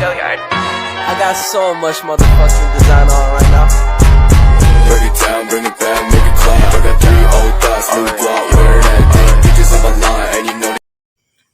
I got so much motherfucking design on right now. Break it down, bring it back, make it clap. I got 3 old thoughts, new block, wear that thing. Bitches on my line, and you know.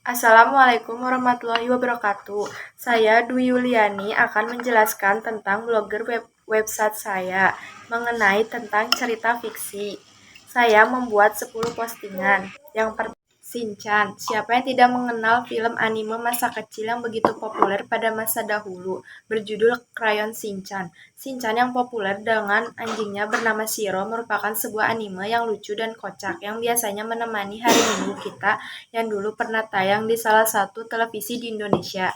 Assalamualaikum warahmatullahi wabarakatuh. Saya Dwi Yuliani akan menjelaskan tentang blogger website saya mengenai tentang cerita fiksi. Saya membuat 10 postingan. Yang pertama, Shinchan. Siapa yang tidak mengenal film anime masa kecil yang begitu populer pada masa dahulu, berjudul Crayon Shinchan. Shinchan yang populer dengan anjingnya bernama Shiro merupakan sebuah anime yang lucu dan kocak yang biasanya menemani hari Minggu kita yang dulu pernah tayang di salah satu televisi di Indonesia.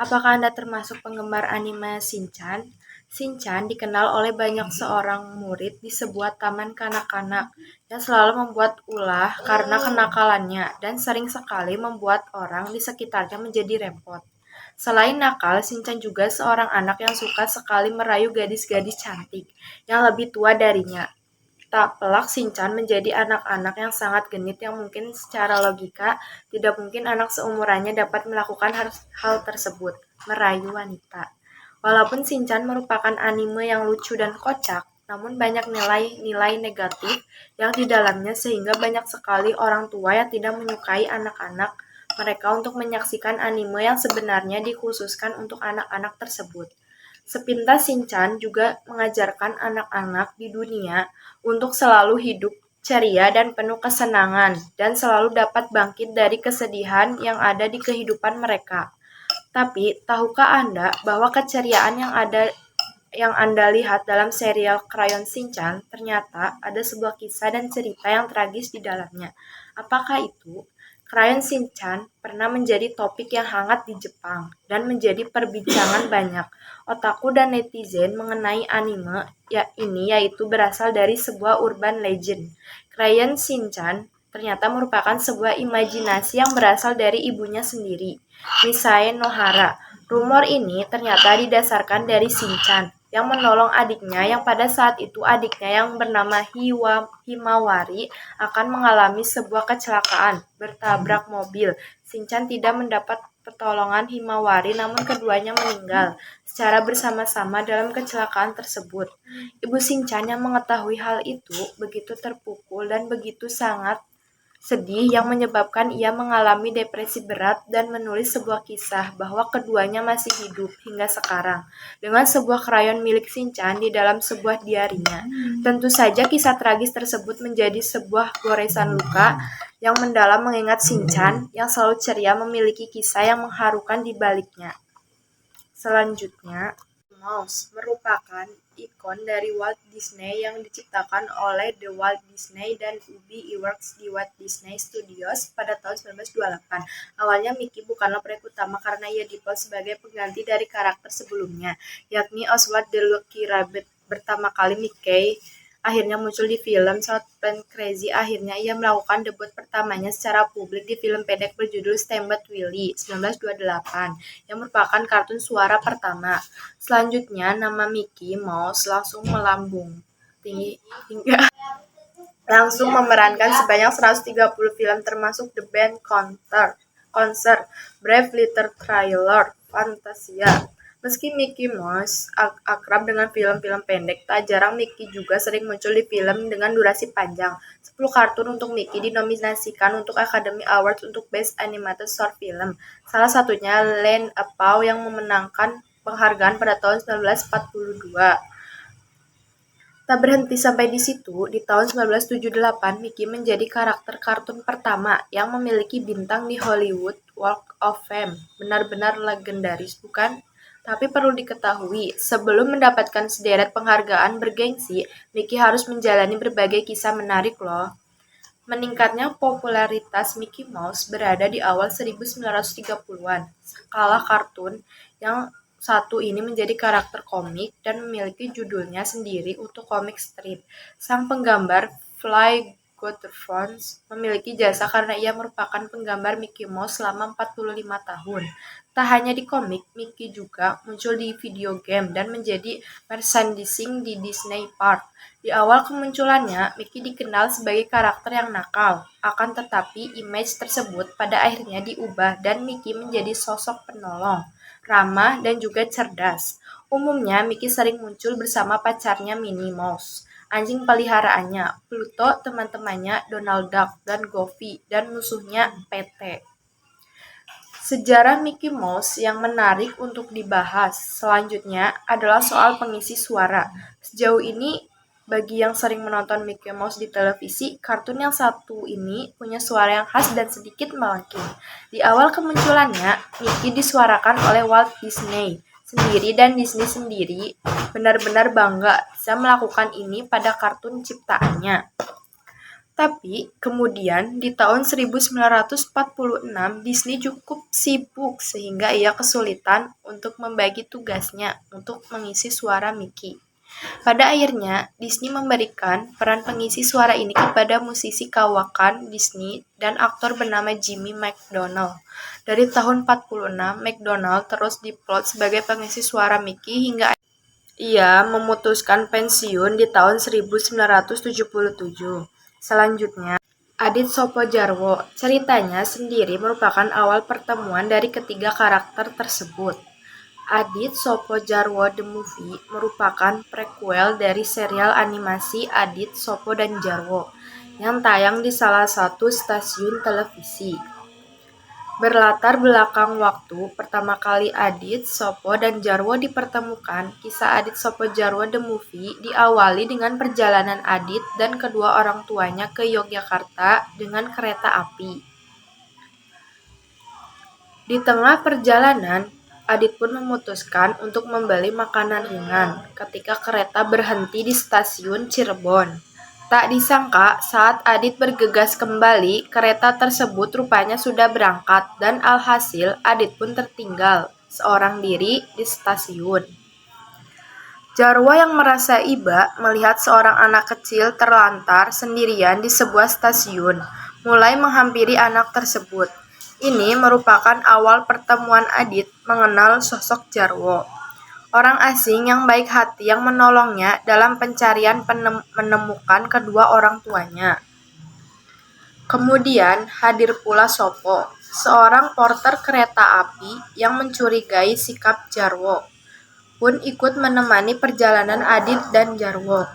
Apakah Anda termasuk penggemar anime Shinchan? Shinchan dikenal oleh banyak seorang murid di sebuah taman kanak-kanak yang selalu membuat ulah karena kenakalannya dan sering sekali membuat orang di sekitarnya menjadi repot. Selain nakal, Shinchan juga seorang anak yang suka sekali merayu gadis-gadis cantik yang lebih tua darinya. Tak pelak Shinchan menjadi anak-anak yang sangat genit yang mungkin secara logika tidak mungkin anak seumurannya dapat melakukan hal tersebut, merayu wanita. Walaupun Shinchan merupakan anime yang lucu dan kocak, namun banyak nilai-nilai negatif yang di dalamnya sehingga banyak sekali orang tua yang tidak menyukai anak-anak mereka untuk menyaksikan anime yang sebenarnya dikhususkan untuk anak-anak tersebut. Sepintas Shinchan juga mengajarkan anak-anak di dunia untuk selalu hidup ceria dan penuh kesenangan dan selalu dapat bangkit dari kesedihan yang ada di kehidupan mereka. Tapi, tahukah Anda bahwa keceriaan yang Anda lihat dalam serial Crayon Shinchan ternyata ada sebuah kisah dan cerita yang tragis di dalamnya? Apakah itu? Crayon Shinchan pernah menjadi topik yang hangat di Jepang dan menjadi perbincangan banyak otaku dan netizen mengenai anime ini yaitu berasal dari sebuah urban legend. Crayon Shinchan ternyata merupakan sebuah imajinasi yang berasal dari ibunya sendiri, Misae Nohara. Rumor ini ternyata didasarkan dari Shinchan yang menolong adiknya yang pada saat itu adiknya yang bernama Himawari akan mengalami sebuah kecelakaan bertabrak mobil. Shinchan tidak mendapat pertolongan Himawari namun keduanya meninggal secara bersama-sama dalam kecelakaan tersebut. Ibu Shinchan yang mengetahui hal itu begitu terpukul dan begitu sangat sedih yang menyebabkan ia mengalami depresi berat dan menulis sebuah kisah bahwa keduanya masih hidup hingga sekarang dengan sebuah krayon milik Shinchan di dalam sebuah diarinya. Tentu saja kisah tragis tersebut menjadi sebuah goresan luka yang mendalam mengingat Shinchan yang selalu ceria memiliki kisah yang mengharukan di baliknya. Selanjutnya, Mouse merupakan ikon dari Walt Disney yang diciptakan oleh The Walt Disney dan Ubby Iwerks di Walt Disney Studios pada tahun 1928. Awalnya Mickey bukanlah proyek utama karena ia dibuat sebagai pengganti dari karakter sebelumnya, yakni Oswald the Lucky Rabbit. Pertama kali Mickey akhirnya muncul di film South Park Crazy. Akhirnya ia melakukan debut pertamanya secara publik di film pendek berjudul Steamboat Willie 1928 yang merupakan kartun suara pertama. Selanjutnya nama Mickey Mouse langsung melambung tinggi hingga langsung memerankan sebanyak 130 film termasuk The Band Concert, Brave Little Trailer, Fantasia. Meski Mickey Mouse akrab dengan film-film pendek, tak jarang Mickey juga sering muncul di film dengan durasi panjang. 10 kartun untuk Mickey dinominasikan untuk Academy Awards untuk Best Animated Short Film. Salah satunya Land a Paw yang memenangkan penghargaan pada tahun 1942. Tak berhenti sampai di situ, di tahun 1978 Mickey menjadi karakter kartun pertama yang memiliki bintang di Hollywood Walk of Fame. Benar-benar legendaris, bukan? Tapi perlu diketahui, sebelum mendapatkan sederet penghargaan bergengsi, Mickey harus menjalani berbagai kisah menarik loh. Meningkatnya popularitas Mickey Mouse berada di awal 1930-an. Skala kartun yang satu ini menjadi karakter komik dan memiliki judulnya sendiri untuk komik strip. Sang penggambar Fly Godfrey memiliki jasa karena ia merupakan penggambar Mickey Mouse selama 45 tahun. Tak hanya di komik, Mickey juga muncul di video game dan menjadi merchandising di Disney Park. Di awal kemunculannya, Mickey dikenal sebagai karakter yang nakal. Akan tetapi, image tersebut pada akhirnya diubah dan Mickey menjadi sosok penolong, ramah, dan juga cerdas. Umumnya, Mickey sering muncul bersama pacarnya Minnie Mouse, anjing peliharaannya, Pluto, teman-temannya Donald Duck dan Goofy, dan musuhnya PT. Sejarah Mickey Mouse yang menarik untuk dibahas selanjutnya adalah soal pengisi suara. Sejauh ini, bagi yang sering menonton Mickey Mouse di televisi, kartun yang satu ini punya suara yang khas dan sedikit melengking. Di awal kemunculannya, Mickey disuarakan oleh Walt Disney sendiri dan Disney sendiri benar-benar bangga bisa melakukan ini pada kartun ciptaannya. Tapi kemudian di tahun 1946 Disney cukup sibuk sehingga ia kesulitan untuk membagi tugasnya untuk mengisi suara Mickey. Pada akhirnya, Disney memberikan peran pengisi suara ini kepada musisi kawakan Disney dan aktor bernama Jimmy McDonald. Dari tahun 46, McDonald terus diplot sebagai pengisi suara Mickey hingga ia memutuskan pensiun di tahun 1977. Selanjutnya, Adit Sopojarwo. Ceritanya sendiri merupakan awal pertemuan dari ketiga karakter tersebut. Adit Sopojarwo The Movie merupakan prequel dari serial animasi Adit Sopo dan Jarwo yang tayang di salah satu stasiun televisi. Berlatar belakang waktu pertama kali Adit, Sopo, dan Jarwo dipertemukan, kisah Adit Sopo Jarwo The Movie diawali dengan perjalanan Adit dan kedua orang tuanya ke Yogyakarta dengan kereta api. Di tengah perjalanan, Adit pun memutuskan untuk membeli makanan ringan ketika kereta berhenti di stasiun Cirebon. Tak disangka, saat Adit bergegas kembali, kereta tersebut rupanya sudah berangkat dan alhasil Adit pun tertinggal seorang diri di stasiun. Jarwo yang merasa iba melihat seorang anak kecil terlantar sendirian di sebuah stasiun, mulai menghampiri anak tersebut. Ini merupakan awal pertemuan Adit mengenal sosok Jarwo, orang asing yang baik hati yang menolongnya dalam pencarian menemukan kedua orang tuanya. Kemudian hadir pula Sopo, seorang porter kereta api yang mencurigai sikap Jarwo, pun ikut menemani perjalanan Adit dan Jarwo.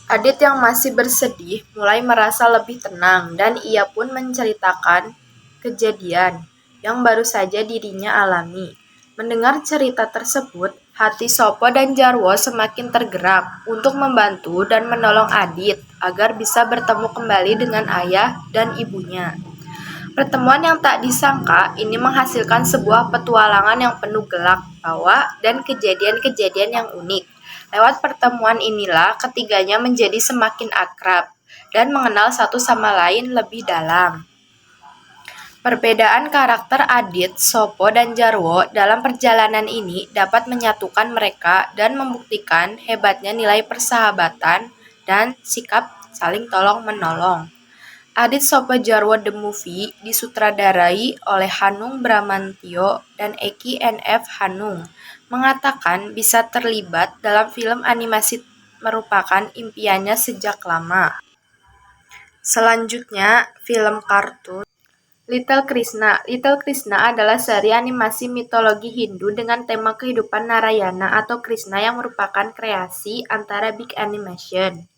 Adit yang masih bersedih mulai merasa lebih tenang dan ia pun menceritakan kejadian yang baru saja dirinya alami. Mendengar cerita tersebut, hati Sopo dan Jarwo semakin tergerak untuk membantu dan menolong Adit agar bisa bertemu kembali dengan ayah dan ibunya. Pertemuan yang tak disangka ini menghasilkan sebuah petualangan yang penuh gelak tawa dan kejadian-kejadian yang unik. Lewat pertemuan inilah ketiganya menjadi semakin akrab dan mengenal satu sama lain lebih dalam. Perbedaan karakter Adit, Sopo, dan Jarwo dalam perjalanan ini dapat menyatukan mereka dan membuktikan hebatnya nilai persahabatan dan sikap saling tolong-menolong. Adit Sopo Jarwo The Movie disutradarai oleh Hanung Bramantyo dan Eki NF Hanung. Mengatakan bisa terlibat dalam film animasi merupakan impiannya sejak lama. Selanjutnya, film kartun Little Krishna. Little Krishna adalah seri animasi mitologi Hindu dengan tema kehidupan Narayana atau Krishna yang merupakan kreasi antara Big Animation.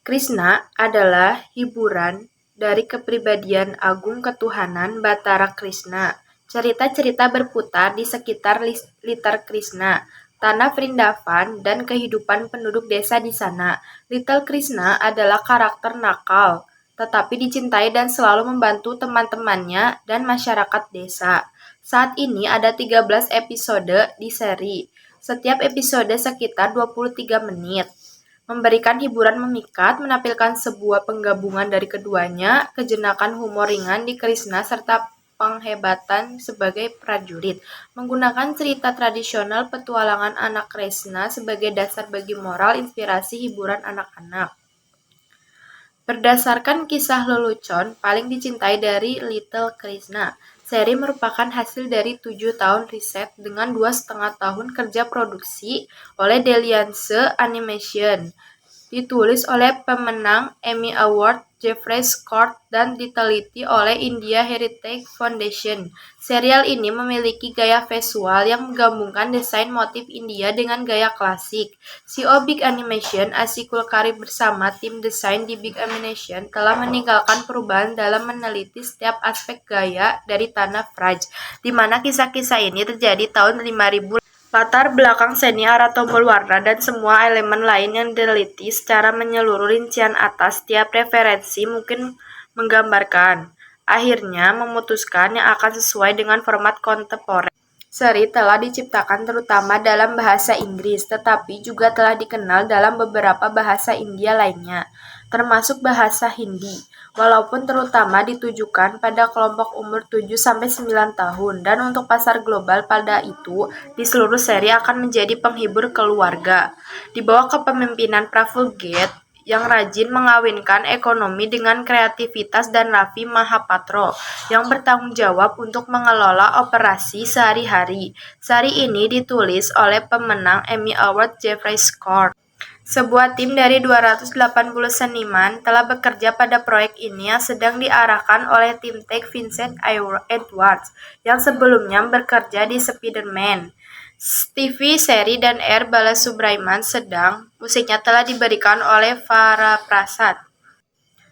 Krishna adalah hiburan dari kepribadian agung ketuhanan Batara Krishna. Cerita-cerita berputar di sekitar Little Krishna, tanah Vrindavan, dan kehidupan penduduk desa di sana. Little Krishna adalah karakter nakal, tetapi dicintai dan selalu membantu teman-temannya dan masyarakat desa. Saat ini ada 13 episode di seri. Setiap episode sekitar 23 menit. Memberikan hiburan memikat, menampilkan sebuah penggabungan dari keduanya, kejenakan humor ringan di Krishna serta penghebatan sebagai prajurit, menggunakan cerita tradisional petualangan anak Kresna sebagai dasar bagi moral inspirasi hiburan anak-anak. Berdasarkan kisah lelucon paling dicintai dari Little Krishna, seri merupakan hasil dari 7 tahun riset dengan 2,5 tahun kerja produksi oleh Deliance Animation. Ditulis oleh pemenang Emmy Award Jeffrey Scott dan diteliti oleh India Heritage Foundation. Serial ini memiliki gaya visual yang menggabungkan desain motif India dengan gaya klasik. CEO Big Animation, Asi Kulkarni bersama tim desain di Big Animation telah meninggalkan perubahan dalam meneliti setiap aspek gaya dari Tanah Vraj, di mana kisah-kisah ini terjadi tahun 5000. Latar belakang seni arah tombol warna dan semua elemen lain yang diteliti secara menyeluruh. Rincian atas tiap referensi mungkin menggambarkan. Akhirnya memutuskan yang akan sesuai dengan format kontemporer. Seri telah diciptakan terutama dalam bahasa Inggris, tetapi juga telah dikenal dalam beberapa bahasa India lainnya, termasuk bahasa Hindi, walaupun terutama ditujukan pada kelompok umur 7-9 tahun, dan untuk pasar global pada itu, di seluruh seri akan menjadi penghibur keluarga. Di bawah kepemimpinan Praful Gate, yang rajin mengawinkan ekonomi dengan kreativitas, dan Ravi Mahapatro yang bertanggung jawab untuk mengelola operasi sehari-hari. Seri ini ditulis oleh pemenang Emmy Award Jeffrey Scott. Sebuah tim dari 280 seniman telah bekerja pada proyek ini yang sedang diarahkan oleh tim tech Vincent Edwards yang sebelumnya bekerja di Spider-Man, TV seri, dan R. Balasubrahman, sedang musiknya telah diberikan oleh Farah Prasad.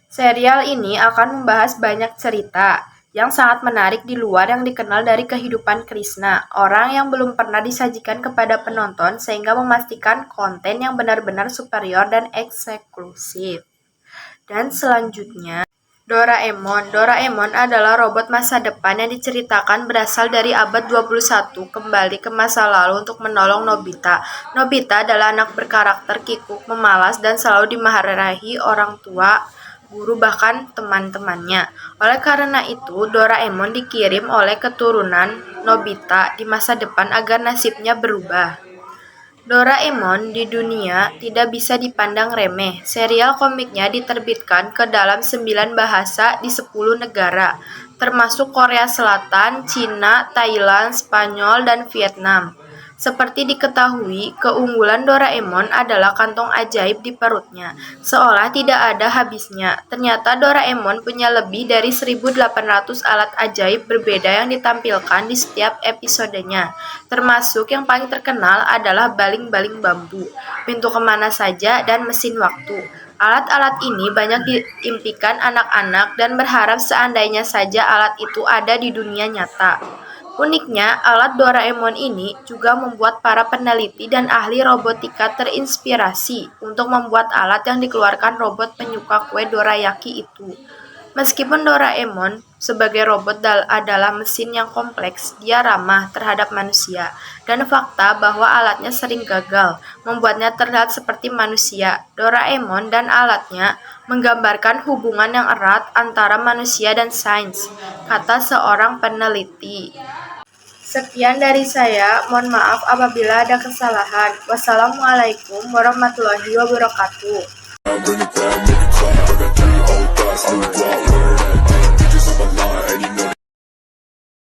Serial ini akan membahas banyak cerita yang sangat menarik di luar yang dikenal dari kehidupan Krishna, orang yang belum pernah disajikan kepada penonton, sehingga memastikan konten yang benar-benar superior dan eksklusif. Dan selanjutnya, Doraemon. Doraemon adalah robot masa depan yang diceritakan berasal dari abad 21 kembali ke masa lalu untuk menolong Nobita. Nobita adalah anak berkarakter kikuk, pemalas, dan selalu dimarahi orang tua, guru, bahkan teman-temannya. Oleh karena itu, Doraemon dikirim oleh keturunan Nobita di masa depan agar nasibnya berubah. Doraemon di dunia tidak bisa dipandang remeh. Serial komiknya diterbitkan ke dalam 9 bahasa di 10 negara, termasuk Korea Selatan, Cina, Thailand, Spanyol, dan Vietnam. Seperti diketahui, keunggulan Doraemon adalah kantong ajaib di perutnya, seolah tidak ada habisnya. Ternyata Doraemon punya lebih dari 1.800 alat ajaib berbeda yang ditampilkan di setiap episodenya, termasuk yang paling terkenal adalah baling-baling bambu, pintu kemana saja, dan mesin waktu. Alat-alat ini banyak diimpikan anak-anak dan berharap seandainya saja alat itu ada di dunia nyata. Uniknya, alat Doraemon ini juga membuat para peneliti dan ahli robotika terinspirasi untuk membuat alat yang dikeluarkan robot penyuka kue dorayaki itu. Meskipun Doraemon sebagai robot adalah mesin yang kompleks, dia ramah terhadap manusia, dan fakta bahwa alatnya sering gagal membuatnya terlihat seperti manusia. Doraemon dan alatnya menggambarkan hubungan yang erat antara manusia dan sains, kata seorang peneliti. Sekian dari saya, mohon maaf apabila ada kesalahan. Wassalamualaikum warahmatullahi wabarakatuh. Bring it back, make it clap. I got 3 old thoughts, new block,